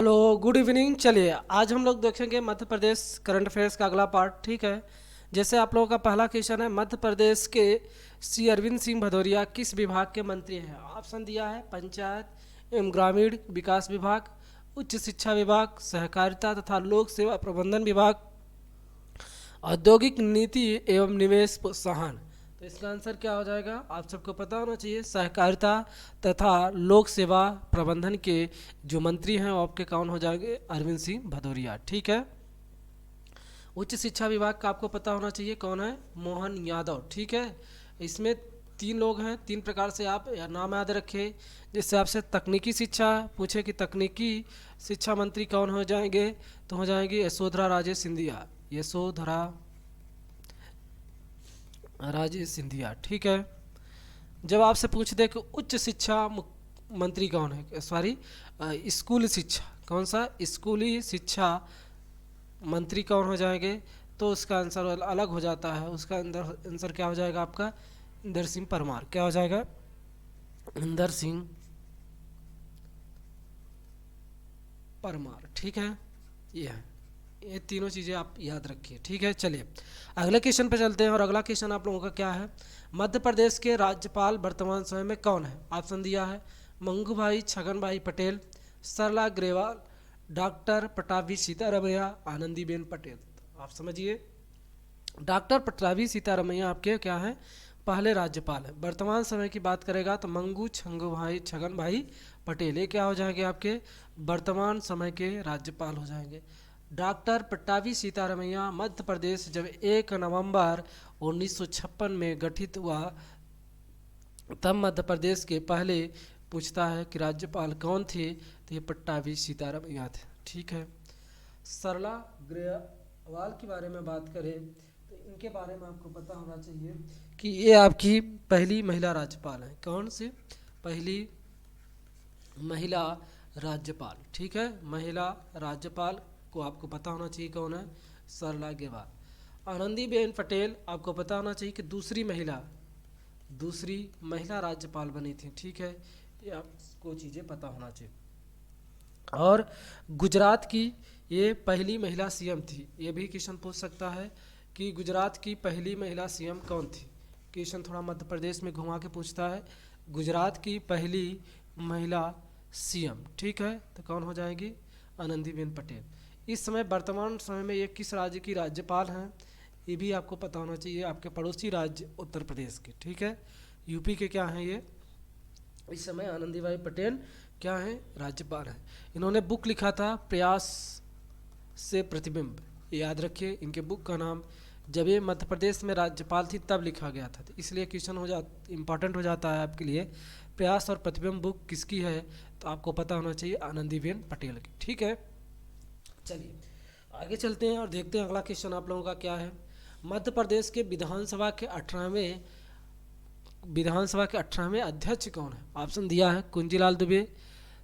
Hello, good evening. चलिए आज हम लोग देखेंगे मध्य प्रदेश करंट अफेयर्स का अगला पार्ट। ठीक है। जैसे आप लोगों का पहला क्वेश्चन है, मध्य प्रदेश के श्री अरविंद सिंह भदौरिया किस विभाग के मंत्री हैं? ऑप्शन दिया है पंचायत एवं ग्रामीण विकास विभाग, उच्च शिक्षा विभाग, सहकारिता तथा लोक सेवा प्रबंधन विभाग, औद्योगिक नीति एवं निवेश प्रोत्साहन। तो इसका आंसर क्या हो जाएगा? आप सबको पता होना चाहिए, सहकारिता तथा लोक सेवा प्रबंधन के जो मंत्री हैं वो आपके कौन हो जाएंगे? अरविंद सिंह भदौरिया। ठीक है। उच्च शिक्षा विभाग का आपको पता होना चाहिए कौन है? मोहन यादव। ठीक है। इसमें तीन लोग हैं, तीन प्रकार से आप नाम याद रखें। जिससे आपसे तकनीकी शिक्षा पूछे कि तकनीकी शिक्षा मंत्री कौन हो जाएंगे, तो हो जाएंगे यशोधरा राजे सिंधिया। यशोधरा राजे सिंधिया। ठीक है। जब आपसे पूछ दे कि उच्च शिक्षा मंत्री कौन है, सॉरी स्कूल शिक्षा, कौन सा स्कूली शिक्षा मंत्री कौन हो जाएंगे, तो उसका आंसर अलग हो जाता है। उसका अंदर आंसर क्या हो जाएगा आपका? इंदर सिंह परमार। क्या हो जाएगा? इंदर सिंह परमार। ठीक है। ये है, ये तीनों चीज़ें आप याद रखिए। ठीक है। चलिए अगले क्वेश्चन पे चलते हैं। और अगला क्वेश्चन आप लोगों का क्या है? मध्य प्रदेश के राज्यपाल वर्तमान समय में कौन है? ऑप्शन दिया है मंगू भाई छगन भाई पटेल, सरला ग्रेवाल, डॉक्टर पटाभी सीतारमैया, आनंदीबेन पटेल। आप समझिए, डॉक्टर पटाभी सीतारमैया आपके क्या है? पहले राज्यपाल है। वर्तमान समय की बात करेगा तो मंगू छंगू भाई छगन भाई पटेल, ये क्या हो जाएंगे? आपके वर्तमान समय के राज्यपाल हो जाएंगे। डॉक्टर पट्टाभी सीतारमैया मध्य प्रदेश जब 1 नवंबर 1956 में गठित हुआ, तब मध्य प्रदेश के पहले पूछता है कि राज्यपाल कौन थे, तो ये पट्टाभी सीतारमैया थे। ठीक है। सरला ग्रेवाल के बारे में बात करें तो इनके बारे में आपको पता होना चाहिए कि ये आपकी पहली महिला राज्यपाल हैं। कौन से? पहली महिला राज्यपाल। ठीक है। महिला राज्यपाल को आपको पता होना चाहिए कौन है? सरला ग्रेवाल। आनंदीबेन पटेल आपको पता होना चाहिए कि दूसरी महिला राज्यपाल बनी थी। ठीक है। ये आपको चीज़ें पता होना चाहिए। और गुजरात की ये पहली महिला सीएम थी। ये भी क्वेश्चन पूछ सकता है कि गुजरात की पहली महिला सीएम कौन थी। क्वेश्चन थोड़ा मध्य प्रदेश में घुमा के पूछता है, गुजरात की पहली महिला सीएम। ठीक है। तो कौन हो जाएगी? आनंदीबेन पटेल। इस समय वर्तमान समय में ये किस राज्य की राज्यपाल हैं, ये भी आपको पता होना चाहिए। आपके पड़ोसी राज्य उत्तर प्रदेश के। ठीक है। यूपी के क्या हैं ये? इस समय आनंदीबाई पटेल क्या हैं? राज्यपाल हैं। इन्होंने बुक लिखा था प्रयास से प्रतिबिंब, ये याद रखिए। इनके बुक का नाम, जब ये मध्य प्रदेश में राज्यपाल थी तब लिखा गया था, तो इसलिए क्वेश्चन इम्पॉर्टेंट हो जाता है आपके लिए। प्रयास और प्रतिबिंब बुक किसकी है, तो आपको पता होना चाहिए आनंदीबेन पटेल की। ठीक है। चलिए आगे चलते हैं और देखते हैं अगला क्वेश्चन आप लोगों का क्या है। मध्य प्रदेश के विधानसभा के 18वें अध्यक्ष कौन है? ऑप्शन दिया है कुंजीलाल दुबे,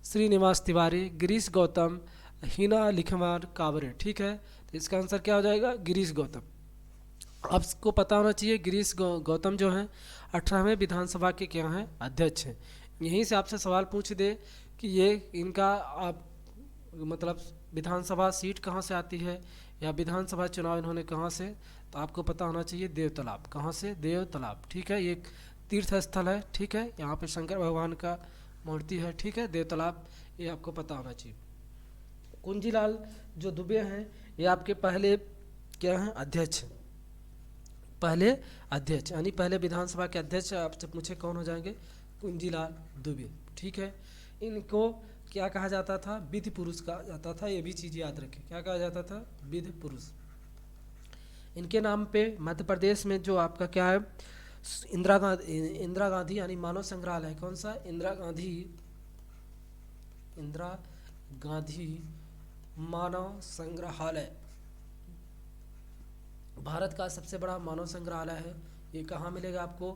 श्रीनिवास तिवारी, गिरीश गौतम, हिना लिखमार काबरे। ठीक है। तो इसका आंसर क्या हो जाएगा? गिरीश गौतम। आपको पता होना चाहिए गिरीश गौतम जो हैं 18वें विधानसभा के क्या हैं? अध्यक्ष हैं। यहीं से आपसे सवाल पूछ दे कि ये इनका आप मतलब विधानसभा सीट कहाँ से आती है, या विधानसभा चुनाव इन्होंने कहाँ से, तो आपको पता होना चाहिए देवतालाब। कहाँ से? देवतालाब। ठीक है। ये एक तीर्थ स्थल है। ठीक है। यहाँ पे शंकर भगवान का मूर्ति है। ठीक है। देवतालाब, ये आपको पता होना चाहिए। कुंजीलाल जो दुबे हैं ये आपके पहले क्या हैं? अध्यक्ष हैं। पहले अध्यक्ष यानी पहले विधानसभा के अध्यक्ष आपसे पूछे कौन हो जाएंगे? कुंजीलाल दुबे। ठीक है। इनको क्या कहा जाता था? विधि पुरुष कहा जाता था। ये भी चीज़ याद रखें, क्या कहा जाता था? विधि पुरुष। इनके नाम पे मध्य प्रदेश में जो आपका क्या है, इंदिरा गांधी यानी मानव संग्रहालय, कौन सा? इंदिरा गांधी मानव संग्रहालय भारत का सबसे बड़ा मानव संग्रहालय है। ये कहाँ मिलेगा आपको?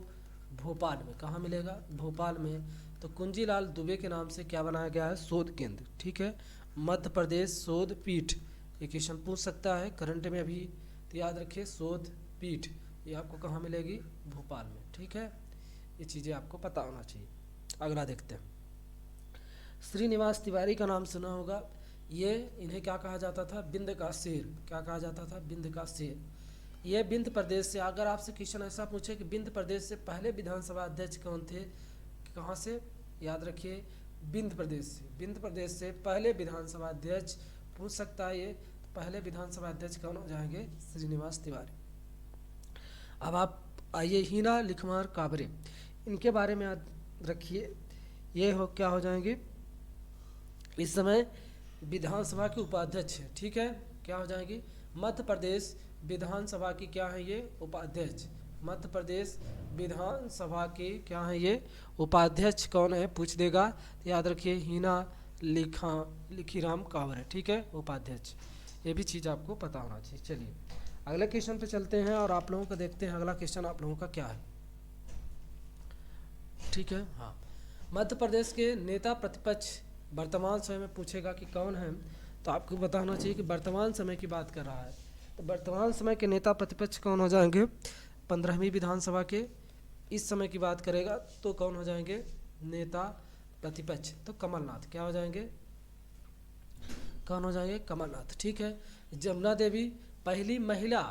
भोपाल में। कहाँ मिलेगा? भोपाल में। तो कुंजीलाल दुबे के नाम से क्या बनाया गया है? शोध केंद्र। ठीक है। मध्य प्रदेश शोध पीठ, ये क्वेश्चन पूछ सकता है करंट में अभी, तो याद रखिए शोध पीठ ये आपको कहाँ मिलेगी? भोपाल में। ठीक है। ये चीज़ें आपको पता होना चाहिए। अगला देखते हैं। श्रीनिवास तिवारी का नाम सुना होगा। ये इन्हें क्या कहा जाता था, बिंद का शेर। क्या कहा जाता था, बिंद का शेर। ये बिंद प्रदेश से, अगर आपसे क्वेश्चन ऐसा पूछे कि बिंद प्रदेश से पहले विधानसभा अध्यक्ष कौन थे, कहाँ से, याद रखिए बिंद प्रदेश से। बिंद प्रदेश से पहले विधानसभा अध्यक्ष पूछ सकता है ये, तो पहले विधानसभा अध्यक्ष कौन हो जाएंगे, श्रीनिवास तिवारी। अब आप आइए हीना लिखमार काबरे, इनके बारे में याद रखिए। ये हो क्या हो जाएंगे, इस समय विधानसभा के उपाध्यक्ष है, ठीक है। क्या हो जाएंगे, मध्य प्रदेश विधानसभा की क्या है ये, उपाध्यक्ष। मध्य प्रदेश विधानसभा के क्या है ये, उपाध्यक्ष कौन है पूछ देगा, तो याद रखिए हीना लिखीराम कावरे, ठीक है, उपाध्यक्ष। ये भी चीज़ आपको पता होना चाहिए। चलिए अगले क्वेश्चन पे चलते हैं और आप लोगों को देखते हैं अगला क्वेश्चन आप लोगों का क्या है, ठीक है। हाँ, मध्य प्रदेश के नेता प्रतिपक्ष वर्तमान समय में पूछेगा कि कौन है, तो आपको बताना चाहिए कि वर्तमान समय की बात कर रहा है। तो वर्तमान समय के नेता प्रतिपक्ष कौन हो जाएंगे, 15वीं विधानसभा के इस समय की बात करेगा तो कौन हो जाएंगे नेता प्रतिपक्ष, तो कमलनाथ। क्या हो जाएंगे, कौन हो जाएंगे, कमलनाथ, ठीक है। जमुना देवी पहली महिला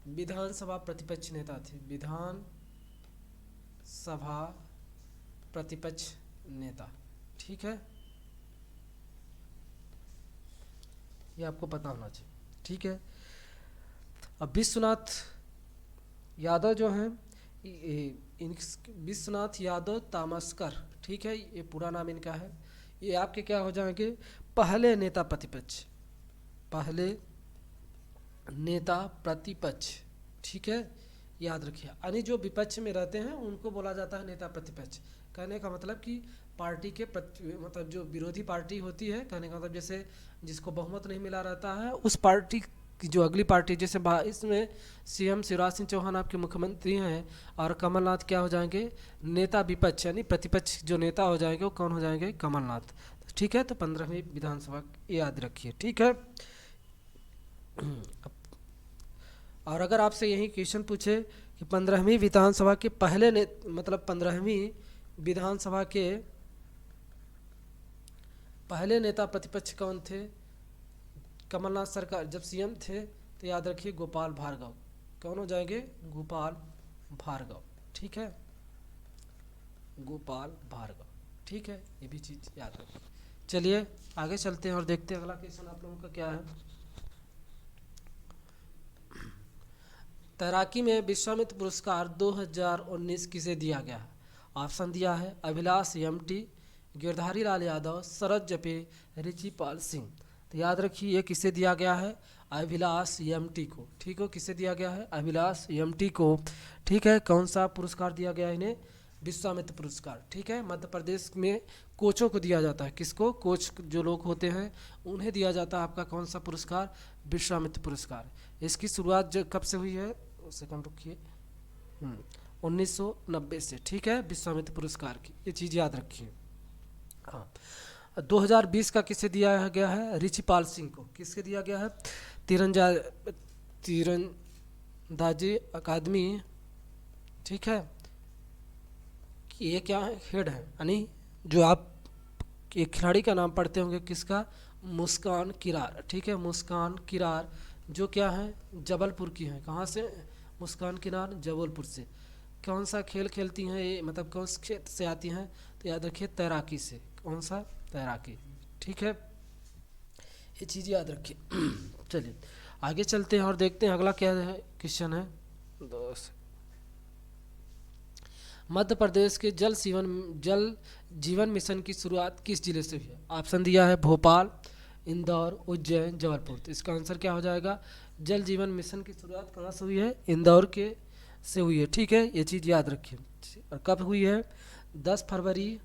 विधानसभा प्रतिपक्ष नेता थी, विधानसभा प्रतिपक्ष नेता, ठीक है, ये आपको पता होना चाहिए, ठीक है। अब विश्वनाथ यादव जो हैं, विश्वनाथ यादव तामस्कर, ठीक है, ये पूरा नाम इनका है। ये आपके क्या हो जाएंगे, पहले नेता प्रतिपक्ष, पहले नेता प्रतिपक्ष, ठीक है, याद रखिए। यानी जो विपक्ष में रहते हैं उनको बोला जाता है नेता प्रतिपक्ष। कहने का मतलब कि पार्टी के मतलब जो विरोधी पार्टी होती है, कहने का मतलब जैसे जिसको बहुमत नहीं मिला रहता है उस पार्टी की जो अगली पार्टी, जैसे इसमें सीएम शिवराज सिंह चौहान आपके मुख्यमंत्री हैं और कमलनाथ क्या हो जाएंगे, नेता विपक्ष यानी प्रतिपक्ष जो नेता हो जाएंगे वो कौन हो जाएंगे, कमलनाथ, ठीक है। तो 15वीं विधानसभा याद रखिए, ठीक है। और अगर आपसे यही क्वेश्चन पूछे कि 15वीं विधानसभा के पहले मतलब 15वीं विधानसभा के पहले नेता प्रतिपक्ष कौन थे, कमलनाथ सरकार जब सीएम थे, तो याद रखिए गोपाल भार्गव। कौन हो जाएंगे, गोपाल भार्गव, ठीक है, गोपाल भार्गव, ठीक है, ये भी चीज़ याद रखिए। चलिए आगे चलते हैं और देखते हैं अगला क्वेश्चन आप लोगों का क्या है। तैराकी में विश्वामित्र पुरस्कार 2019 किसे दिया गया है, ऑप्शन दिया है अभिलाष एमटी, गिरधारी लाल यादव, शरद जपे, रिचीपाल सिंह। तो याद रखिए ये किसे दिया गया है, अभिलाष एमटी को, ठीक हो, किसे दिया गया है, अभिलाष एमटी को, ठीक है। कौन सा पुरस्कार दिया गया इन्हें, विश्वामित्र पुरस्कार, ठीक है। मध्य प्रदेश में कोचों को दिया जाता है, किसको, कोच जो लोग होते हैं उन्हें दिया जाता है आपका कौन सा पुरस्कार, विश्वामित्र पुरस्कार। इसकी शुरुआत कब से हुई है, सेकंड रुकिए, 1990 से, ठीक है, विश्वामित्र पुरस्कार की ये चीज़ याद रखिए। हाँ, 2020 का किसे दिया गया है, रिचीपाल सिंह को। किसके दिया गया है, तीरंदाजी अकादमी, ठीक है, कि ये क्या है, हेड है, यानी जो आप एक खिलाड़ी का नाम पढ़ते होंगे किसका, मुस्कान किरार, ठीक है, मुस्कान किरार जो क्या है, जबलपुर की हैं। कहाँ से, मुस्कान किरार जबलपुर से। कौन सा खेल खेलती हैं ये, मतलब कौन से क्षेत्र से आती हैं, तो याद रखिए तैराकी से। कौन सा, तैराकी, ठीक है, ये चीज़ याद रखिए। चलिए आगे चलते हैं और देखते हैं अगला क्या है क्वेश्चन है। मध्य प्रदेश के जल जीवन मिशन की शुरुआत किस जिले से हुई है, ऑप्शन दिया है भोपाल, इंदौर, उज्जैन, जबलपुर। तो इसका आंसर क्या हो जाएगा, जल जीवन मिशन की शुरुआत कहाँ से हुई है, इंदौर के से हुई है, ठीक है, ये चीज़ याद रखिए। और कब हुई है, 10 फरवरी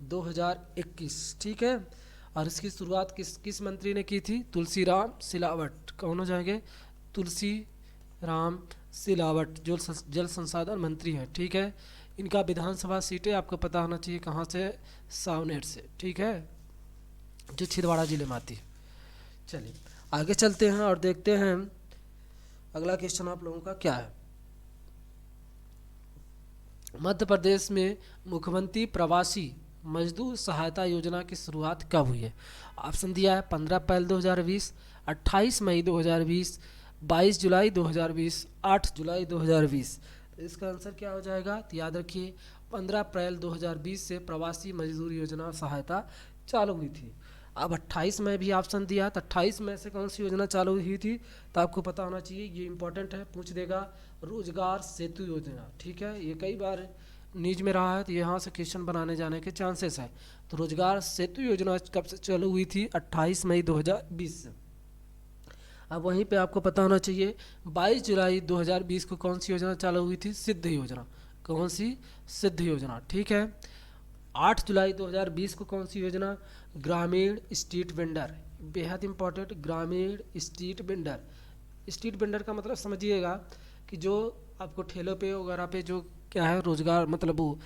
2021, ठीक है। और इसकी शुरुआत किस मंत्री ने की थी, तुलसीराम सिलावट। कौन हो जाएंगे, तुलसीराम सिलावट जो जल संसाधन मंत्री हैं, ठीक है। इनका विधानसभा सीटें आपको पता होना चाहिए कहाँ से, सावनेर से, ठीक है, जो छिंदवाड़ा जिले में आती है। चलिए आगे चलते हैं और देखते हैं अगला क्वेश्चन आप लोगों का क्या है। मध्य प्रदेश में मुख्यमंत्री प्रवासी मजदूर सहायता योजना की शुरुआत कब हुई है? ऑप्शन दिया है 15 अप्रैल 2020, 28 मई 2020, 22 जुलाई 2020, 8 जुलाई 2020। तो इसका आंसर क्या हो जाएगा? तो याद रखिए 15 अप्रैल 2020 से प्रवासी मजदूर योजना सहायता चालू हुई थी। अब 28 में भी ऑप्शन दिया, तो 28 में से कौन सी योजना चालू हुई थी? तो आपको पता होना चाहिए, ये इंपॉर्टेंट है, पूछ देगा, रोजगार सेतु योजना। ठीक है, ये कई बार न्यूज में रहा है, तो यहाँ से क्वेश्चन बनाने जाने के चांसेस है। तो रोजगार सेतु योजना कब से चालू हुई थी? 28 मई 2020 से। अब वहीं पे आपको पता होना चाहिए 22 जुलाई 2020 को कौन सी योजना चालू हुई थी? सिद्ध योजना। कौन सी? सिद्ध योजना। ठीक है, 8 जुलाई 2020 को कौन सी योजना? ग्रामीण स्ट्रीट वेंडर। बेहद इंपॉर्टेंट, ग्रामीण स्ट्रीट वेंडर। स्ट्रीट वेंडर का मतलब समझिएगा कि जो आपको ठेलों पे वगैरह पे जो क्या है रोजगार, मतलब वो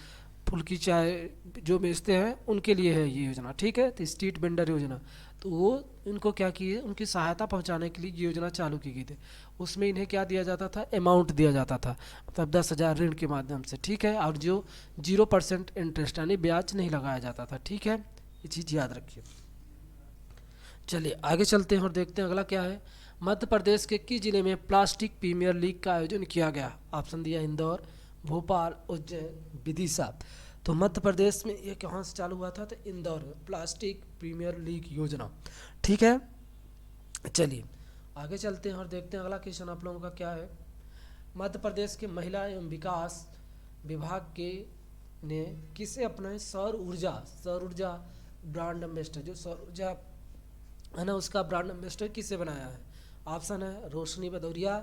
फुल्की चाय जो बेचते हैं उनके लिए है ये योजना। ठीक है, तो स्ट्रीट वेंडर योजना, तो वो इनको क्या किए, उनकी सहायता पहुंचाने के लिए ये योजना चालू की गई थी। उसमें इन्हें क्या दिया जाता था? अमाउंट दिया जाता था, मतलब 10,000 ऋण के माध्यम से। ठीक है, और जो 0% इंटरेस्ट यानी ब्याज नहीं लगाया जाता था। ठीक है, ये चीज़ याद रखिए। चलिए आगे चलते हैं और देखते हैं अगला क्या है। मध्य प्रदेश के किस जिले में प्लास्टिक प्रीमियर लीग का आयोजन किया गया? ऑप्शन दिया इंदौर, भोपाल, उज्जैन, विदिशा। तो मध्य प्रदेश में ये कहाँ से चालू हुआ था? तो इंदौर में प्लास्टिक प्रीमियर लीग योजना। ठीक है, चलिए आगे चलते हैं और देखते हैं अगला क्वेश्चन आप लोगों का क्या है। मध्य प्रदेश के महिला एवं विकास विभाग के ने किसे अपना सौर ऊर्जा ब्रांड एम्बेसडर, जो सौर ऊर्जा है ना उसका ब्रांड एम्बेसडर किसे बनाया है? ऑप्शन है रोशनी भदौरिया,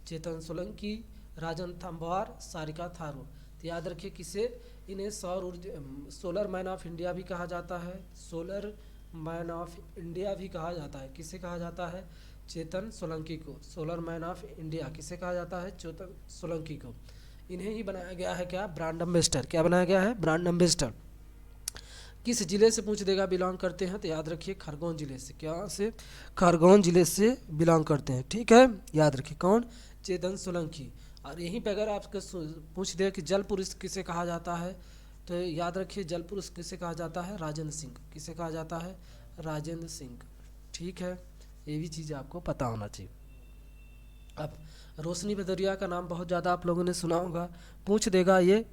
चेतन सोलंकी, राजन थम्बार, सारिका थारू। तो याद रखिए किसे इन्हें सोलर मैन ऑफ इंडिया भी कहा जाता है, सोलर मैन ऑफ इंडिया भी कहा जाता है। किसे कहा जाता है? चेतन सोलंकी को सोलर मैन ऑफ इंडिया किसे कहा जाता है? चेतन सोलंकी को। इन्हें ही बनाया गया है क्या? Brand ambassador. क्या बनाया गया है? Brand ambassador. किस जिले से पूछ देगा बिलोंग करते हैं? तो याद रखिए खरगोन जिले से। क्या से? खरगोन जिले से बिलोंग करते हैं। ठीक है, याद रखिए कौन? चेतन सोलंकी। और यहीं पे अगर आपको पूछ दे कि जल पुरुष किसे कहा जाता है, तो याद रखिए जल पुरुष किसे कहा जाता है? राजेंद्र सिंह। किसे कहा जाता है? राजेंद्र सिंह। ठीक है, ये भी चीज़ आपको पता होना चाहिए। अब रोशनी भदौरिया का नाम बहुत ज़्यादा आप लोगों ने सुना होगा, पूछ देगा ये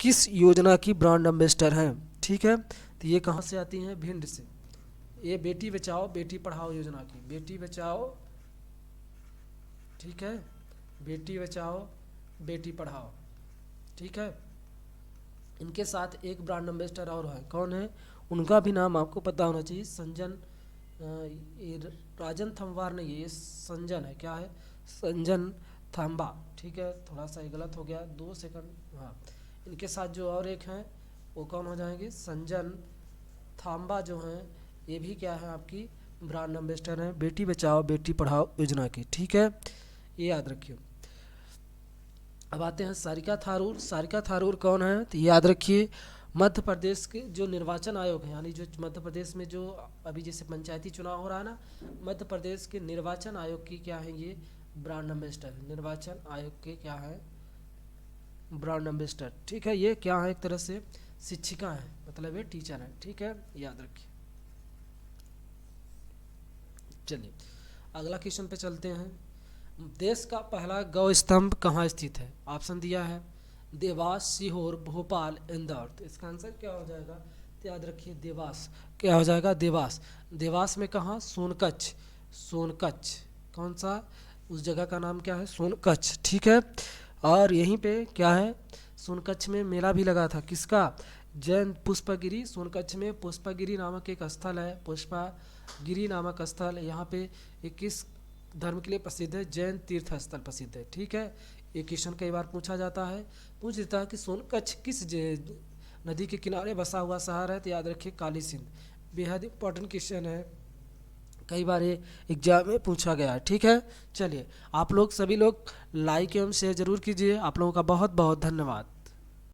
किस योजना की ब्रांड एम्बेसडर हैं। ठीक है, तो ये कहाँ से आती हैं? भिंड से। ये बेटी बचाओ बेटी पढ़ाओ योजना की, बेटी बचाओ, ठीक है, बेटी बचाओ बेटी पढ़ाओ। ठीक है, इनके साथ एक ब्रांड एम्बेसडर और है, कौन है? उनका भी नाम आपको पता होना चाहिए, संजन। ये राजन थम्बार नहीं है, ये संजन है। क्या है? संजन थाम्बा। ठीक है, थोड़ा सा गलत हो गया, 2 सेकंड। हाँ, इनके साथ जो और एक हैं वो कौन हो जाएंगे? संजन थाम्बा जो हैं, ये भी क्या है? आपकी ब्रांड एम्बेसडर हैं बेटी बचाओ बेटी पढ़ाओ योजना की। ठीक है, ये याद रखिए। अब आते हैं सारिका थारूर। सारिका थारूर कौन है? तो याद रखिए मध्य प्रदेश के जो निर्वाचन आयोग है, यानी जो मध्य प्रदेश में जो अभी जैसे पंचायती चुनाव हो रहा है ना, मध्य प्रदेश के निर्वाचन आयोग की क्या है? ये ब्रांड एम्बेसडर। निर्वाचन आयोग के क्या है? Brand ambassador. ठीक है, ये क्या है? एक तरह से शिक्षिका है, मतलब ये टीचर है। ठीक है, याद रखिए। चलिए अगला क्वेश्चन पे चलते हैं। देश का पहला गौ स्तंभ कहाँ स्थित है? ऑप्शन दिया है देवास, सीहोर, भोपाल, इंदौर। तो इसका आंसर क्या हो जाएगा? तो याद रखिए देवास। क्या हो जाएगा? देवास। देवास में कहाँ? सोनकच्छ। सोनकच्छ कौन सा? उस जगह का नाम क्या है? सोनकच्छ। ठीक है, और यहीं पे क्या है? सोनकच्छ में मेला भी लगा था, किसका? जैन पुष्पगिरी। सोनकच्छ में पुष्पगिरी नामक एक स्थल है, पुष्पगिरी नामक स्थल। यहाँ पे एक किस धर्म के लिए प्रसिद्ध है? जैन तीर्थ स्थल प्रसिद्ध है। ठीक है, ये क्वेश्चन कई बार पूछा जाता है, पूछ देता है कि सोनकच्छ किस नदी के किनारे बसा हुआ शहर है? तो याद रखिए काली सिंध। बेहद इंपॉर्टेंट क्वेश्चन है, कई बार ये एग्जाम में पूछा गया है। ठीक है, चलिए आप लोग सभी लोग लाइक एवं शेयर जरूर कीजिए। आप लोगों का बहुत बहुत धन्यवाद।